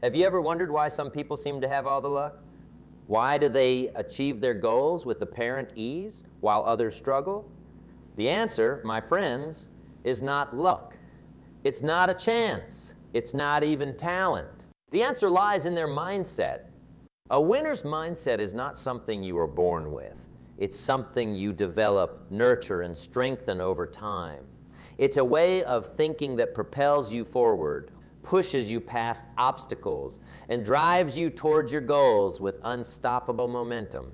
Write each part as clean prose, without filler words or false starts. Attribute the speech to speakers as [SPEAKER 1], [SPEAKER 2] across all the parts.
[SPEAKER 1] Have you ever wondered why some people seem to have all the luck? Why do they achieve their goals with apparent ease while others struggle? The answer, my friends, is not luck. It's not a chance. It's not even talent. The answer lies in their mindset. A winner's mindset is not something you are born with. It's something you develop, nurture, and strengthen over time. It's a way of thinking that propels you forward, pushes you past obstacles, and drives you towards your goals with unstoppable momentum.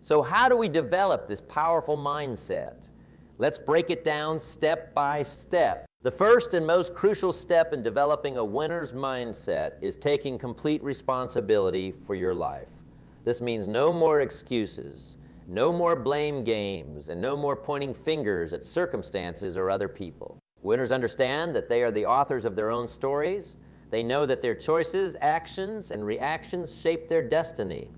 [SPEAKER 1] So how do we develop this powerful mindset? Let's break it down step by step. The first and most crucial step in developing a winner's mindset is taking complete responsibility for your life. This means no more excuses, no more blame games, and no more pointing fingers at circumstances or other people. Winners understand that they are the authors of their own stories. They know that their choices, actions, and reactions shape their destiny.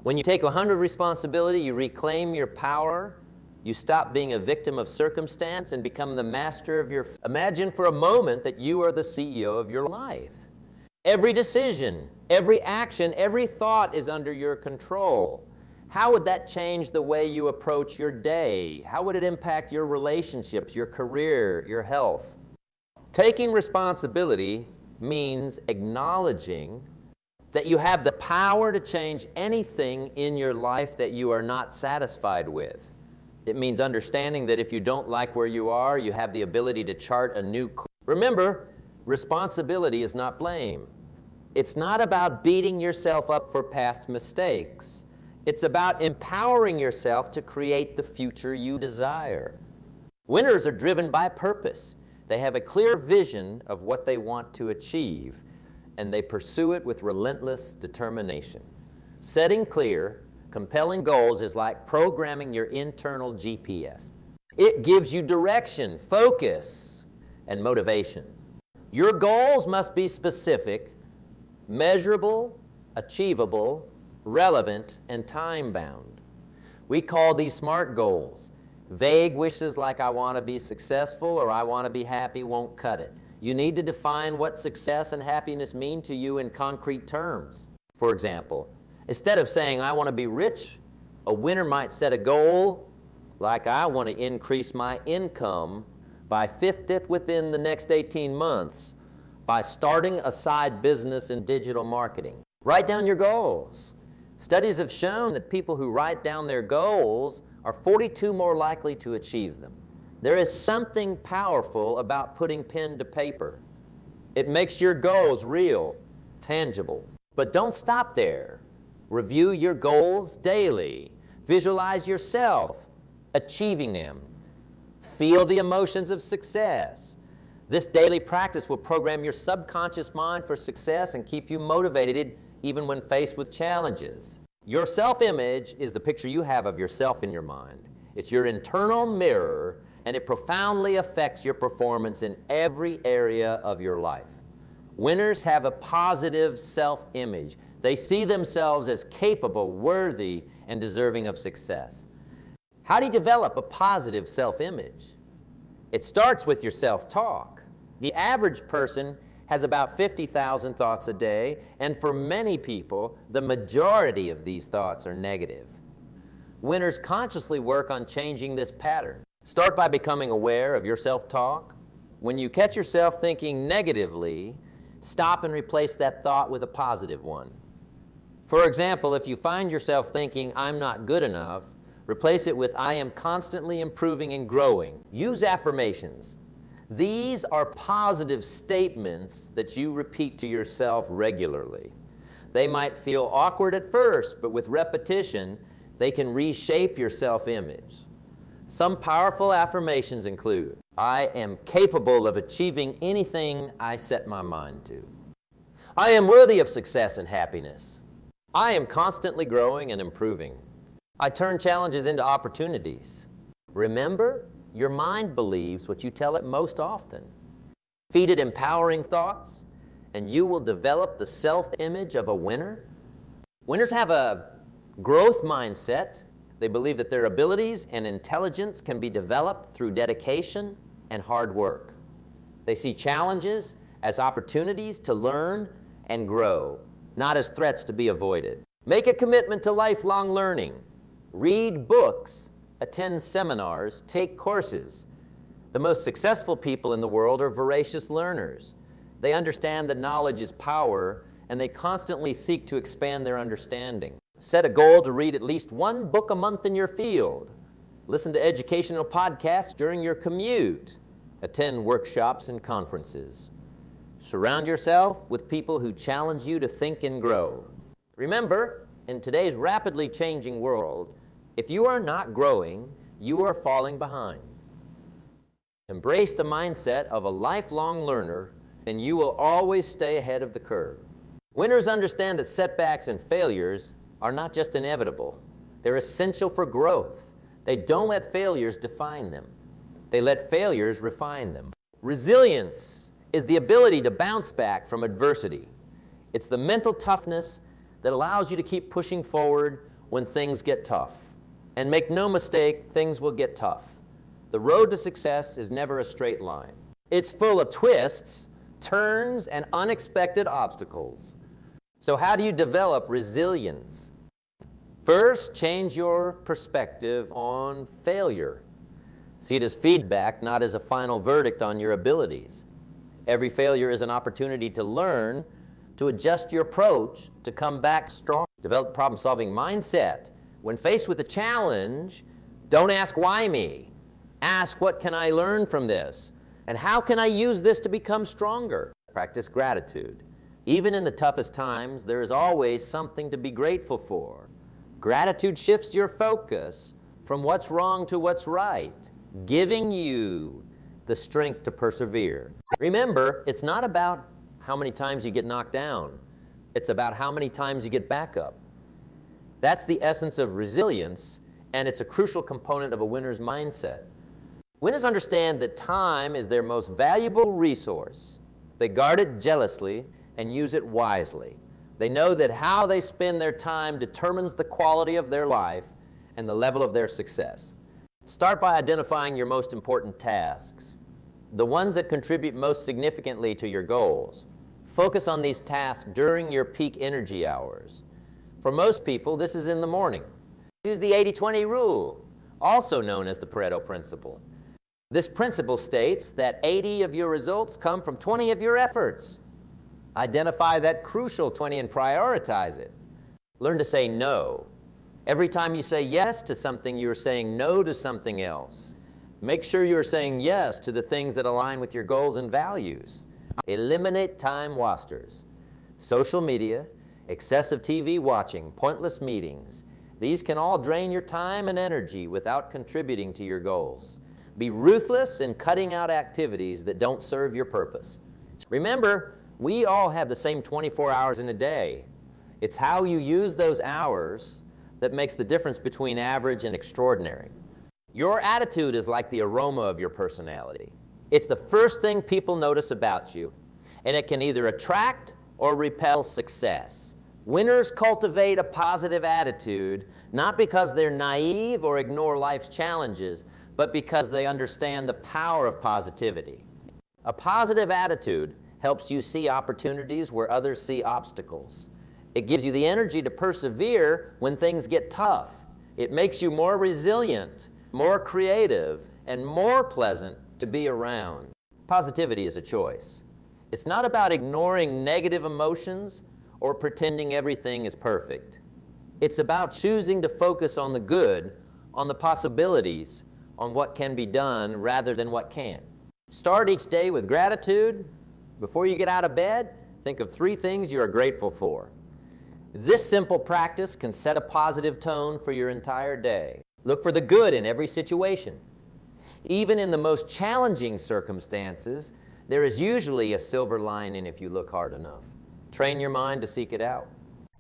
[SPEAKER 1] When you take 100% responsibility, you reclaim your power. You stop being a victim of circumstance and become the master of your... Imagine for a moment that you are the CEO of your life. Every decision, every action, every thought is under your control. How would that change the way you approach your day? How would it impact your relationships, your career, your health? Taking responsibility means acknowledging that you have the power to change anything in your life that you are not satisfied with. It means understanding that if you don't like where you are, you have the ability to chart a new course. Remember, responsibility is not blame. It's not about beating yourself up for past mistakes. It's about empowering yourself to create the future you desire. Winners are driven by purpose. They have a clear vision of what they want to achieve, and they pursue it with relentless determination. Setting clear, compelling goals is like programming your internal GPS. It gives you direction, focus, and motivation. Your goals must be specific, measurable, achievable, relevant, and time-bound. We call these SMART goals. Vague wishes like I want to be successful or I want to be happy won't cut it. You need to define what success and happiness mean to you in concrete terms. For example, instead of saying, I want to be rich, a winner might set a goal like, I want to increase my income by 50th within the next 18 months by starting a side business in digital marketing. Write down your goals. Studies have shown that people who write down their goals are 42 more likely to achieve them. There is something powerful about putting pen to paper. It makes your goals real, tangible. But don't stop there. Review your goals daily. Visualize yourself achieving them. Feel the emotions of success. This daily practice will program your subconscious mind for success and keep you motivated even when faced with challenges. Your self-image is the picture you have of yourself in your mind. It's your internal mirror, and it profoundly affects your performance in every area of your life. Winners have a positive self-image. They see themselves as capable, worthy, and deserving of success. How do you develop a positive self-image? It starts with your self-talk. The average person has about 50,000 thoughts a day, and for many people, the majority of these thoughts are negative. Winners consciously work on changing this pattern. Start by becoming aware of your self-talk. When you catch yourself thinking negatively, stop and replace that thought with a positive one. For example, if you find yourself thinking, I'm not good enough, replace it with, I am constantly improving and growing. Use affirmations. These are positive statements that you repeat to yourself regularly. They might feel awkward at first, but with repetition, they can reshape your self-image. Some powerful affirmations include, I am capable of achieving anything I set my mind to. I am worthy of success and happiness. I am constantly growing and improving. I turn challenges into opportunities. Remember, your mind believes what you tell it most often. Feed it empowering thoughts, and you will develop the self-image of a winner. Winners have a growth mindset. They believe that their abilities and intelligence can be developed through dedication and hard work. They see challenges as opportunities to learn and grow, not as threats to be avoided. Make a commitment to lifelong learning. Read books, attend seminars, take courses. The most successful people in the world are voracious learners. They understand that knowledge is power, and they constantly seek to expand their understanding. Set a goal to read at least one book a month in your field. Listen to educational podcasts during your commute. Attend workshops and conferences. Surround yourself with people who challenge you to think and grow. Remember, in today's rapidly changing world, if you are not growing, you are falling behind. Embrace the mindset of a lifelong learner, and you will always stay ahead of the curve. Winners understand that setbacks and failures are not just inevitable. They're essential for growth. They don't let failures define them. They let failures refine them. Resilience is the ability to bounce back from adversity. It's the mental toughness that allows you to keep pushing forward when things get tough. And make no mistake, things will get tough. The road to success is never a straight line. It's full of twists, turns, and unexpected obstacles. So how do you develop resilience? First, change your perspective on failure. See it as feedback, not as a final verdict on your abilities. Every failure is an opportunity to learn, to adjust your approach, to come back strong. Develop a problem-solving mindset. When faced with a challenge, don't ask why me. Ask what can I learn from this? And how can I use this to become stronger? Practice gratitude. Even in the toughest times, there is always something to be grateful for. Gratitude shifts your focus from what's wrong to what's right, giving you the strength to persevere. Remember, it's not about how many times you get knocked down. It's about how many times you get back up. That's the essence of resilience, and it's a crucial component of a winner's mindset. Winners understand that time is their most valuable resource. They guard it jealously and use it wisely. They know that how they spend their time determines the quality of their life and the level of their success. Start by identifying your most important tasks, the ones that contribute most significantly to your goals. Focus on these tasks during your peak energy hours. For most people, this is in the morning. Use the 80-20 rule, also known as the Pareto principle. This principle states that 80 of your results come from 20 of your efforts. Identify that crucial 20 and prioritize it. Learn to say no. Every time you say yes to something, you're saying no to something else. Make sure you're saying yes to the things that align with your goals and values. Eliminate time wasters. Social media, excessive TV watching, pointless meetings. These can all drain your time and energy without contributing to your goals. Be ruthless in cutting out activities that don't serve your purpose. Remember, we all have the same 24 hours in a day. It's how you use those hours that makes the difference between average and extraordinary. Your attitude is like the aroma of your personality. It's the first thing people notice about you, and it can either attract or repel success. Winners cultivate a positive attitude, not because they're naive or ignore life's challenges, but because they understand the power of positivity. A positive attitude helps you see opportunities where others see obstacles. It gives you the energy to persevere when things get tough. It makes you more resilient, more creative, and more pleasant to be around. Positivity is a choice. It's not about ignoring negative emotions or pretending everything is perfect. It's about choosing to focus on the good, on the possibilities, on what can be done rather than what can't. Start each day with gratitude. Before you get out of bed, think of 3 things you are grateful for. This simple practice can set a positive tone for your entire day. Look for the good in every situation. Even in the most challenging circumstances, there is usually a silver lining if you look hard enough. Train your mind to seek it out.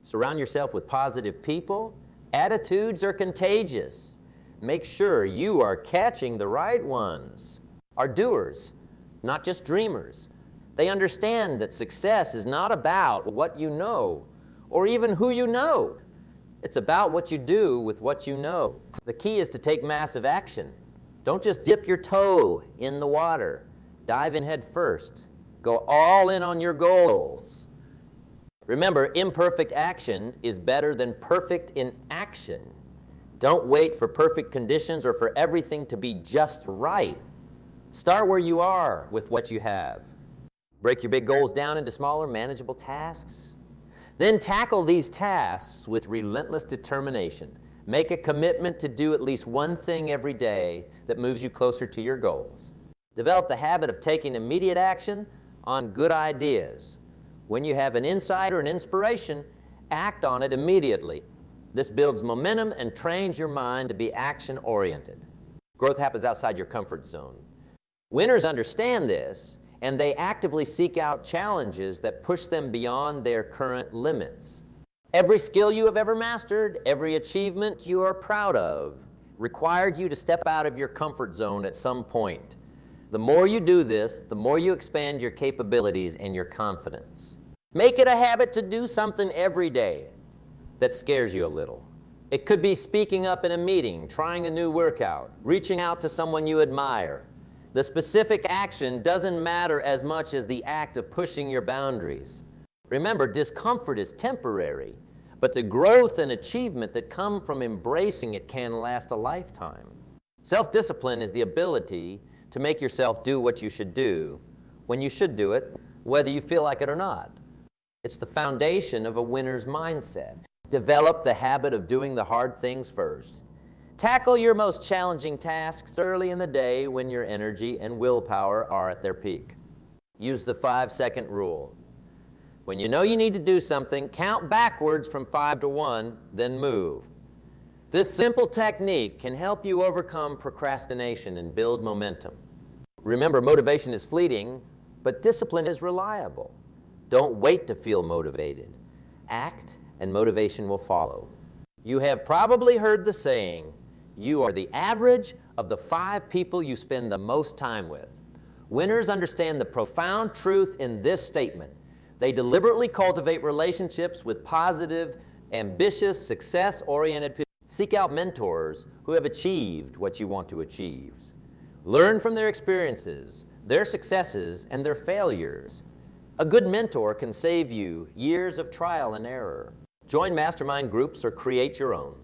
[SPEAKER 1] Surround yourself with positive people. Attitudes are contagious. Make sure you are catching the right ones. Are doers, not just dreamers. They understand that success is not about what you know or even who you know. It's about what you do with what you know. The key is to take massive action. Don't just dip your toe in the water. Dive in head first. Go all in on your goals. Remember, imperfect action is better than perfect inaction. Don't wait for perfect conditions or for everything to be just right. Start where you are with what you have. Break your big goals down into smaller, manageable tasks. Then tackle these tasks with relentless determination. Make a commitment to do at least one thing every day that moves you closer to your goals. Develop the habit of taking immediate action on good ideas. When you have an insight or an inspiration, act on it immediately. This builds momentum and trains your mind to be action-oriented. Growth happens outside your comfort zone. Winners understand this, and they actively seek out challenges that push them beyond their current limits. Every skill you have ever mastered, every achievement you are proud of, required you to step out of your comfort zone at some point. The more you do this, the more you expand your capabilities and your confidence. Make it a habit to do something every day that scares you a little. It could be speaking up in a meeting, trying a new workout, reaching out to someone you admire. The specific action doesn't matter as much as the act of pushing your boundaries. Remember, discomfort is temporary, but the growth and achievement that come from embracing it can last a lifetime. Self-discipline is the ability to make yourself do what you should do when you should do it, whether you feel like it or not. It's the foundation of a winner's mindset. Develop the habit of doing the hard things first. Tackle your most challenging tasks early in the day when your energy and willpower are at their peak. Use the 5-second rule. When you know you need to do something, count backwards from 5 to 1, then move. This simple technique can help you overcome procrastination and build momentum. Remember, motivation is fleeting, but discipline is reliable. Don't wait to feel motivated. Act, and motivation will follow. You have probably heard the saying, you are the average of the 5 people you spend the most time with. Winners understand the profound truth in this statement. They deliberately cultivate relationships with positive, ambitious, success-oriented people. Seek out mentors who have achieved what you want to achieve. Learn from their experiences, their successes, and their failures. A good mentor can save you years of trial and error. Join mastermind groups or create your own.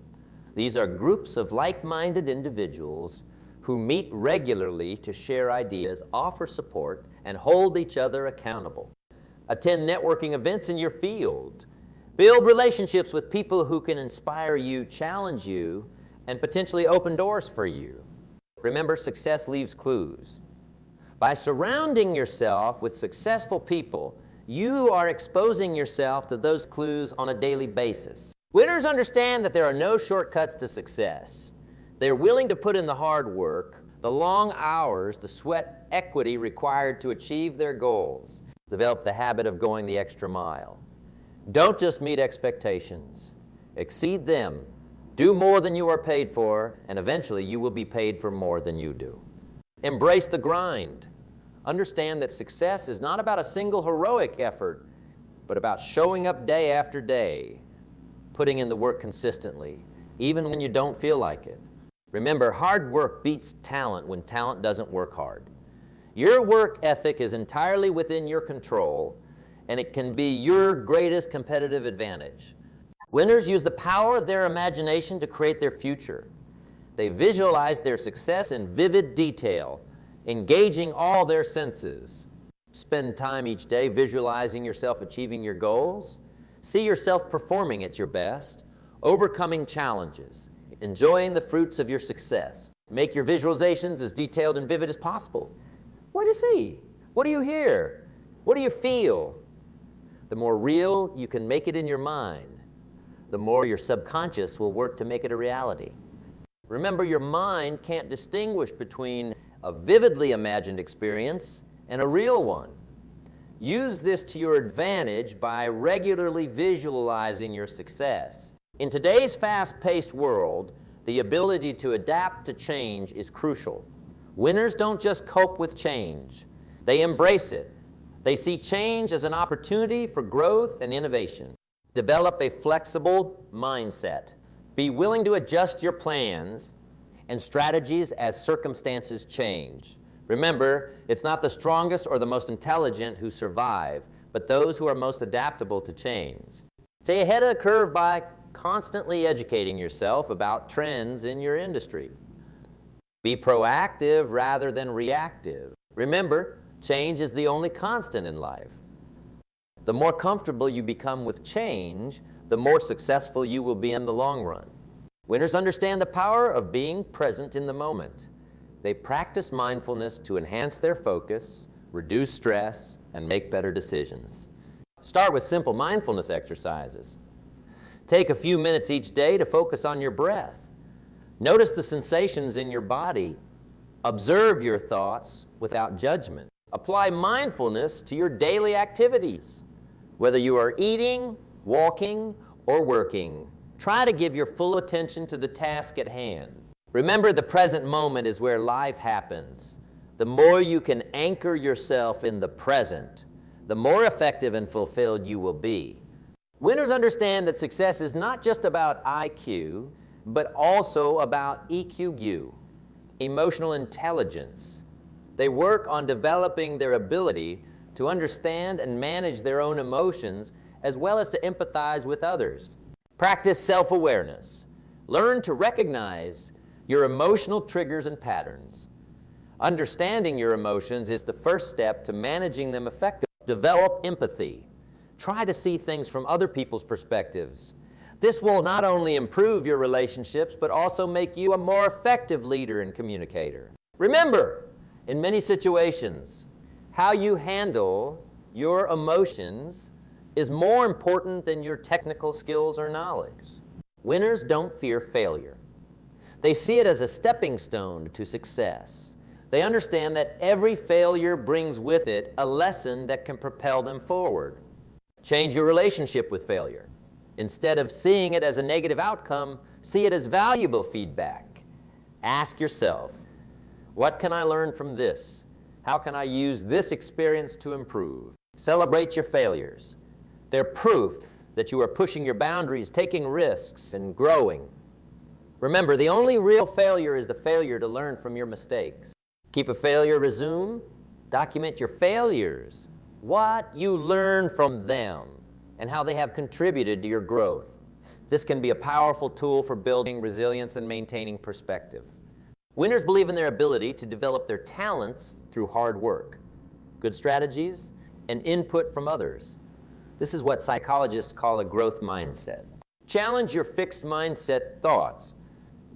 [SPEAKER 1] These are groups of like-minded individuals who meet regularly to share ideas, offer support, and hold each other accountable. Attend networking events in your field. Build relationships with people who can inspire you, challenge you, and potentially open doors for you. Remember, success leaves clues. By surrounding yourself with successful people, you are exposing yourself to those clues on a daily basis. Winners understand that there are no shortcuts to success. They're willing to put in the hard work, the long hours, the sweat equity required to achieve their goals. Develop the habit of going the extra mile. Don't just meet expectations. Exceed them. Do more than you are paid for, and eventually you will be paid for more than you do. Embrace the grind. Understand that success is not about a single heroic effort, but about showing up day after day, putting in the work consistently, even when you don't feel like it. Remember, hard work beats talent when talent doesn't work hard. Your work ethic is entirely within your control, and it can be your greatest competitive advantage. Winners use the power of their imagination to create their future. They visualize their success in vivid detail, engaging all their senses. Spend time each day visualizing yourself achieving your goals. See yourself performing at your best, overcoming challenges, enjoying the fruits of your success. Make your visualizations as detailed and vivid as possible. What do you see? What do you hear? What do you feel? The more real you can make it in your mind, the more your subconscious will work to make it a reality. Remember, your mind can't distinguish between a vividly imagined experience and a real one. Use this to your advantage by regularly visualizing your success. In today's fast-paced world, the ability to adapt to change is crucial. Winners don't just cope with change. They embrace it. They see change as an opportunity for growth and innovation. Develop a flexible mindset. Be willing to adjust your plans and strategies as circumstances change. Remember, it's not the strongest or the most intelligent who survive, but those who are most adaptable to change. Stay ahead of the curve by constantly educating yourself about trends in your industry. Be proactive rather than reactive. Remember, change is the only constant in life. The more comfortable you become with change, the more successful you will be in the long run. Winners understand the power of being present in the moment. They practice mindfulness to enhance their focus, reduce stress, and make better decisions. Start with simple mindfulness exercises. Take a few minutes each day to focus on your breath. Notice the sensations in your body. Observe your thoughts without judgment. Apply mindfulness to your daily activities. Whether you are eating, walking, or working, try to give your full attention to the task at hand. Remember, the present moment is where life happens. The more you can anchor yourself in the present, the more effective and fulfilled you will be. Winners understand that success is not just about IQ, but also about EQ, emotional intelligence. They work on developing their ability to understand and manage their own emotions, as well as to empathize with others. Practice self-awareness. Learn to recognize your emotional triggers and patterns. Understanding your emotions is the first step to managing them effectively. Develop empathy. Try to see things from other people's perspectives. This will not only improve your relationships, but also make you a more effective leader and communicator. Remember, in many situations, how you handle your emotions is more important than your technical skills or knowledge. Winners don't fear failure. They see it as a stepping stone to success. They understand that every failure brings with it a lesson that can propel them forward. Change your relationship with failure. Instead of seeing it as a negative outcome, see it as valuable feedback. Ask yourself, what can I learn from this? How can I use this experience to improve? Celebrate your failures. They're proof that you are pushing your boundaries, taking risks, and growing. Remember, the only real failure is the failure to learn from your mistakes. Keep a failure resume. Document your failures, what you learn from them, and how they have contributed to your growth. This can be a powerful tool for building resilience and maintaining perspective. Winners believe in their ability to develop their talents through hard work, good strategies, and input from others. This is what psychologists call a growth mindset. Challenge your fixed mindset thoughts.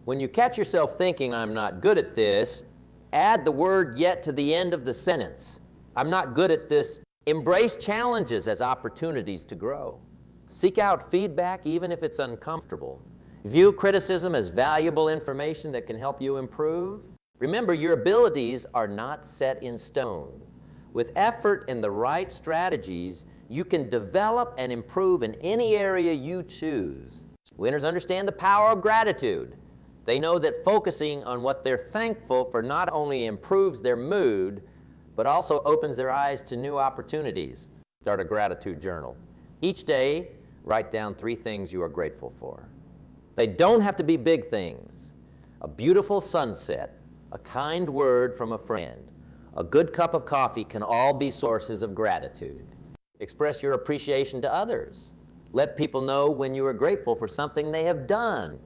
[SPEAKER 1] When you catch yourself thinking, I'm not good at this, add the word yet to the end of the sentence. I'm not good at this. Embrace challenges as opportunities to grow. Seek out feedback even if it's uncomfortable. View criticism as valuable information that can help you improve. Remember, your abilities are not set in stone. With effort and the right strategies, you can develop and improve in any area you choose. Winners understand the power of gratitude. They know that focusing on what they're thankful for not only improves their mood, but also opens their eyes to new opportunities. Start a gratitude journal. Each day, write down 3 things you are grateful for. They don't have to be big things. A beautiful sunset, a kind word from a friend, a good cup of coffee can all be sources of gratitude. Express your appreciation to others. Let people know when you are grateful for something they have done.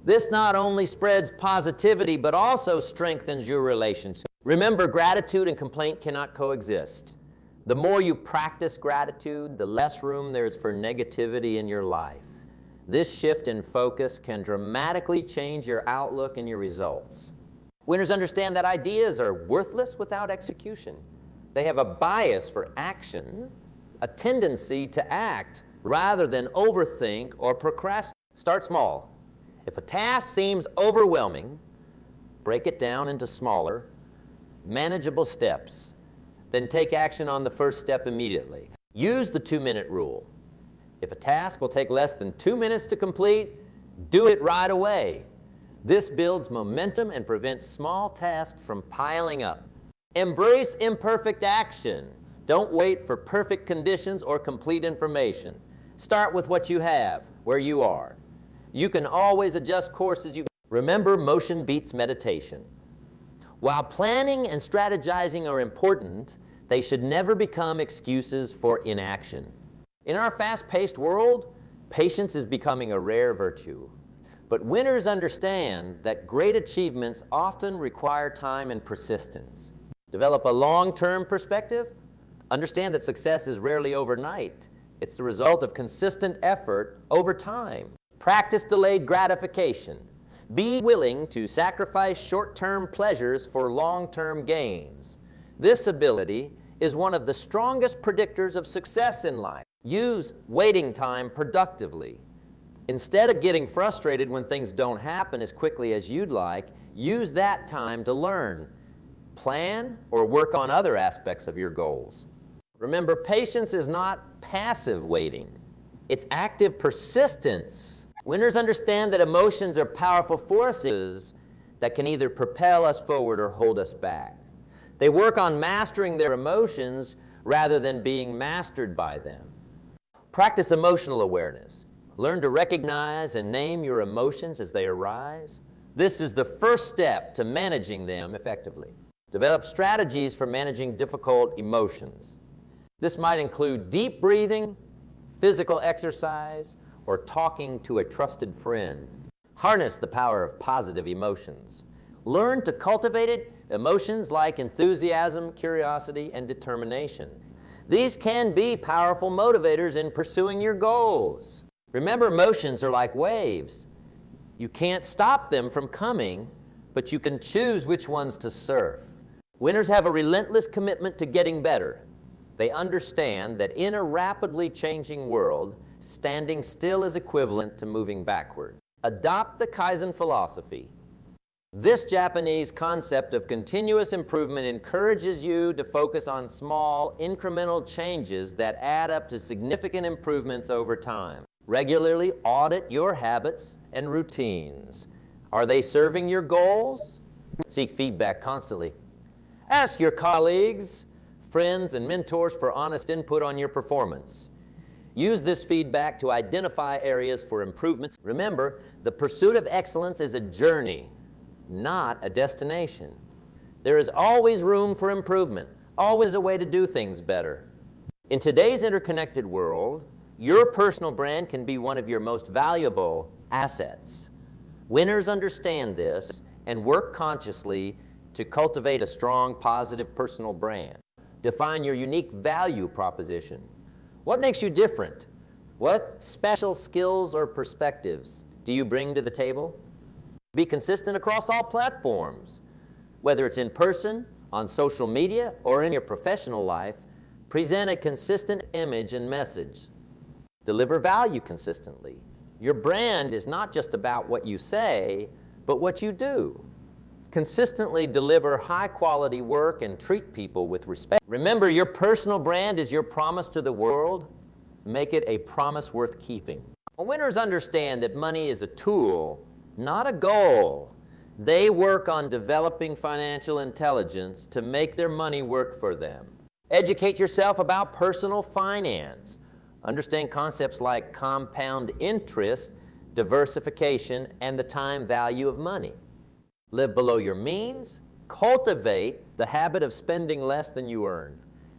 [SPEAKER 1] This not only spreads positivity, but also strengthens your relationship. Remember, gratitude and complaint cannot coexist. The more you practice gratitude, the less room there's for negativity in your life. This shift in focus can dramatically change your outlook and your results. Winners understand that ideas are worthless without execution. They have a bias for action, a tendency to act rather than overthink or procrastinate. Start small. If a task seems overwhelming, break it down into smaller, manageable steps. Then take action on the first step immediately. Use the 2-minute rule. If a task will take less than 2 minutes to complete, do it right away. This builds momentum and prevents small tasks from piling up. Embrace imperfect action. Don't wait for perfect conditions or complete information. Start with what you have, where you are. You can always adjust course as you go. Remember, motion beats meditation. While planning and strategizing are important, They should never become excuses for inaction. In our fast-paced world, patience is becoming a rare virtue. But winners understand that great achievements often require time and persistence. Develop a long-term perspective. Understand that success is rarely overnight. It's the result of consistent effort over time. Practice delayed gratification. Be willing to sacrifice short-term pleasures for long-term gains. This ability is one of the strongest predictors of success in life. Use waiting time productively. Instead of getting frustrated when things don't happen as quickly as you'd like, use that time to learn, plan, or work on other aspects of your goals. Remember, patience is not passive waiting. It's active persistence. Winners understand that emotions are powerful forces that can either propel us forward or hold us back. They work on mastering their emotions rather than being mastered by them. Practice emotional awareness. Learn to recognize and name your emotions as they arise. This is the first step to managing them effectively. Develop strategies for managing difficult emotions. This might include deep breathing, physical exercise, or talking to a trusted friend. Harness the power of positive emotions. Learn to cultivate emotions like enthusiasm, curiosity, and determination. These can be powerful motivators in pursuing your goals. Remember, emotions are like waves. You can't stop them from coming, but you can choose which ones to surf. Winners have a relentless commitment to getting better. They understand that in a rapidly changing world, standing still is equivalent to moving backward. Adopt the Kaizen philosophy. This Japanese concept of continuous improvement encourages you to focus on small, incremental changes that add up to significant improvements over time. Regularly audit your habits and routines. Are they serving your goals? Seek feedback constantly. Ask your colleagues, friends, and mentors for honest input on your performance. Use this feedback to identify areas for improvements. Remember, the pursuit of excellence is a journey, not a destination. There is always room for improvement, always a way to do things better. In today's interconnected world, your personal brand can be one of your most valuable assets. Winners understand this and work consciously to cultivate a strong, positive personal brand. Define your unique value proposition. What makes you different? What special skills or perspectives do you bring to the table? Be consistent across all platforms. Whether it's in person, on social media, or in your professional life, present a consistent image and message. Deliver value consistently. Your brand is not just about what you say, but what you do. Consistently deliver high-quality work and treat people with respect. Remember, your personal brand is your promise to the world. Make it a promise worth keeping. Winners understand that money is a tool, not a goal. They work on developing financial intelligence to make their money work for them. Educate yourself about personal finance. Understand concepts like compound interest, diversification, and the time value of money. Live below your means. Cultivate the habit of spending less than you earn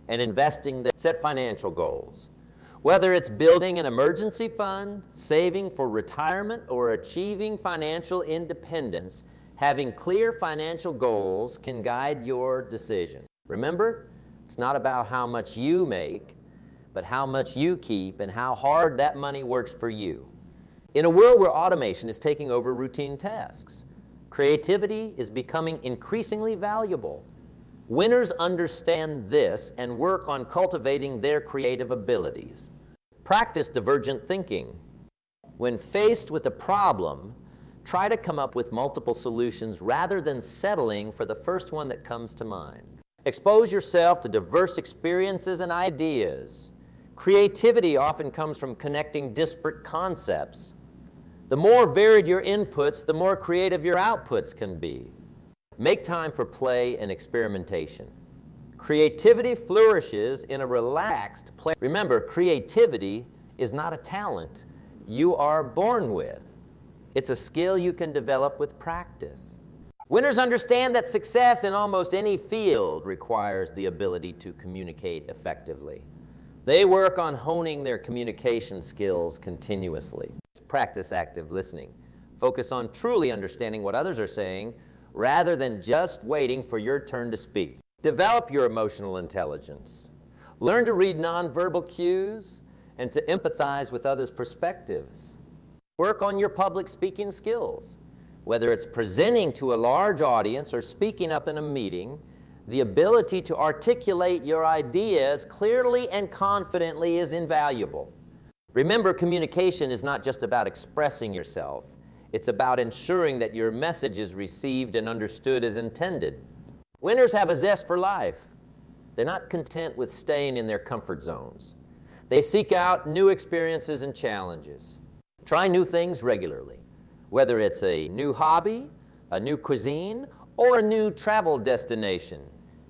[SPEAKER 1] and investing. Set financial goals. Whether it's building an emergency fund, saving for retirement, or achieving financial independence, having clear financial goals can guide your decision. Remember, it's not about how much you make, but how much you keep and how hard that money works for you. In a world where automation is taking over routine tasks, creativity is becoming increasingly valuable. Winners understand this and work on cultivating their creative abilities. Practice divergent thinking. When faced with a problem, try to come up with multiple solutions rather than settling for the first one that comes to mind. Expose yourself to diverse experiences and ideas. Creativity often comes from connecting disparate concepts. The more varied your inputs, the more creative your outputs can be. Make time for play and experimentation. Creativity flourishes in a relaxed play. Remember, creativity is not a talent you are born with. It's a skill you can develop with practice. Winners understand that success in almost any field requires the ability to communicate effectively. They work on honing their communication skills continuously. Practice active listening. Focus on truly understanding what others are saying rather than just waiting for your turn to speak. Develop your emotional intelligence. Learn to read nonverbal cues and to empathize with others' perspectives. Work on your public speaking skills. Whether it's presenting to a large audience or speaking up in a meeting, the ability to articulate your ideas clearly and confidently is invaluable. Remember, communication is not just about expressing yourself. It's about ensuring that your message is received and understood as intended. Winners have a zest for life. They're not content with staying in their comfort zones. They seek out new experiences and challenges. Try new things regularly. Whether it's a new hobby, a new cuisine, or a new travel destination.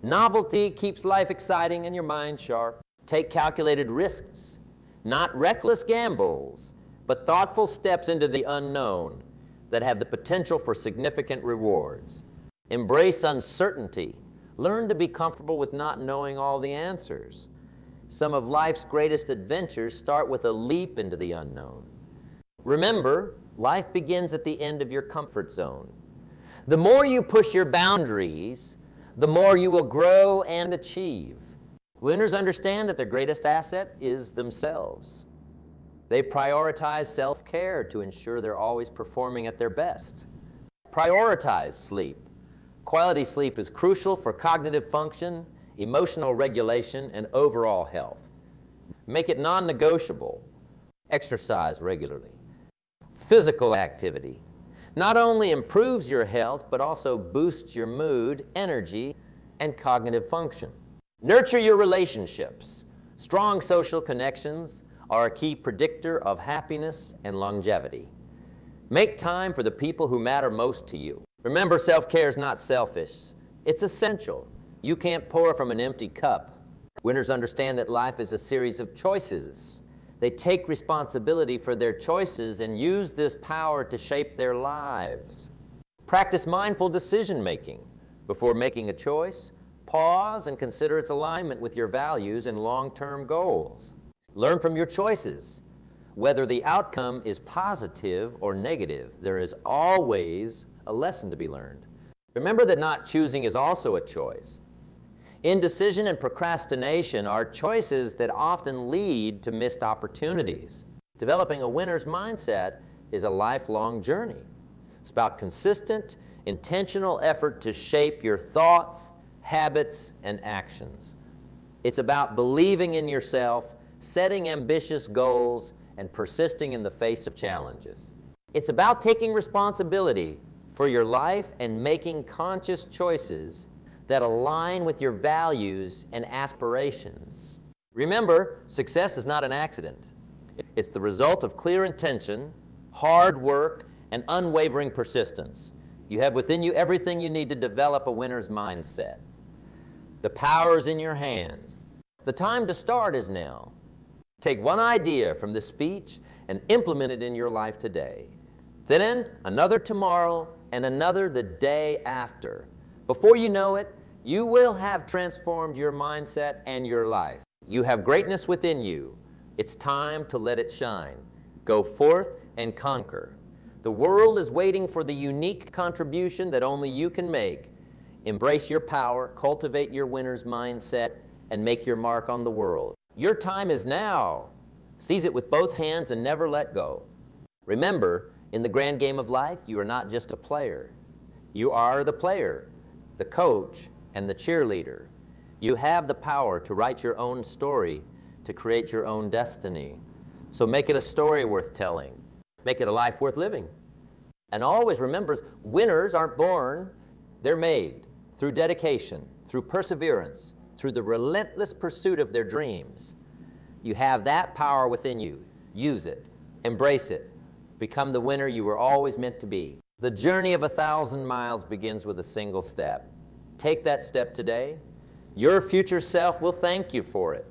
[SPEAKER 1] Novelty keeps life exciting and your mind sharp. Take calculated risks, not reckless gambles, but thoughtful steps into the unknown that have the potential for significant rewards. Embrace uncertainty. Learn to be comfortable with not knowing all the answers. Some of life's greatest adventures start with a leap into the unknown. Remember, life begins at the end of your comfort zone. The more you push your boundaries, the more you will grow and achieve. Winners understand that their greatest asset is themselves. They prioritize self-care to ensure they're always performing at their best. Prioritize sleep. Quality sleep is crucial for cognitive function, emotional regulation, and overall health. Make it non-negotiable. Exercise regularly. Physical activity not only improves your health, but also boosts your mood, energy, and cognitive function. Nurture your relationships. Strong social connections are a key predictor of happiness and longevity. Make time for the people who matter most to you. Remember, self-care is not selfish. It's essential. You can't pour from an empty cup. Winners understand that life is a series of choices. They take responsibility for their choices and use this power to shape their lives. Practice mindful decision-making. Before making a choice, pause and consider its alignment with your values and long-term goals. Learn from your choices. Whether the outcome is positive or negative, there is always a lesson to be learned. Remember that not choosing is also a choice. Indecision and procrastination are choices that often lead to missed opportunities. Developing a winner's mindset is a lifelong journey. It's about consistent, intentional effort to shape your thoughts, habits, and actions. It's about believing in yourself, setting ambitious goals, and persisting in the face of challenges. It's about taking responsibility for your life and making conscious choices that align with your values and aspirations. Remember, success is not an accident. It's the result of clear intention, hard work, and unwavering persistence. You have within you everything you need to develop a winner's mindset. The power is in your hands. The time to start is now. Take one idea from this speech and implement it in your life today. Then another tomorrow and another the day after. Before you know it, you will have transformed your mindset and your life. You have greatness within you. It's time to let it shine. Go forth and conquer. The world is waiting for the unique contribution that only you can make. Embrace your power, cultivate your winner's mindset, and make your mark on the world. Your time is now. Seize it with both hands and never let go. Remember, in the grand game of life, you are not just a player. You are the player, the coach, and the cheerleader. You have the power to write your own story, to create your own destiny. So make it a story worth telling. Make it a life worth living. And always remember, winners aren't born, they're made through dedication, through perseverance, through the relentless pursuit of their dreams. You have that power within you. Use it. Embrace it. Become the winner you were always meant to be. The journey of 1,000 miles begins with a single step. Take that step today. Your future self will thank you for it.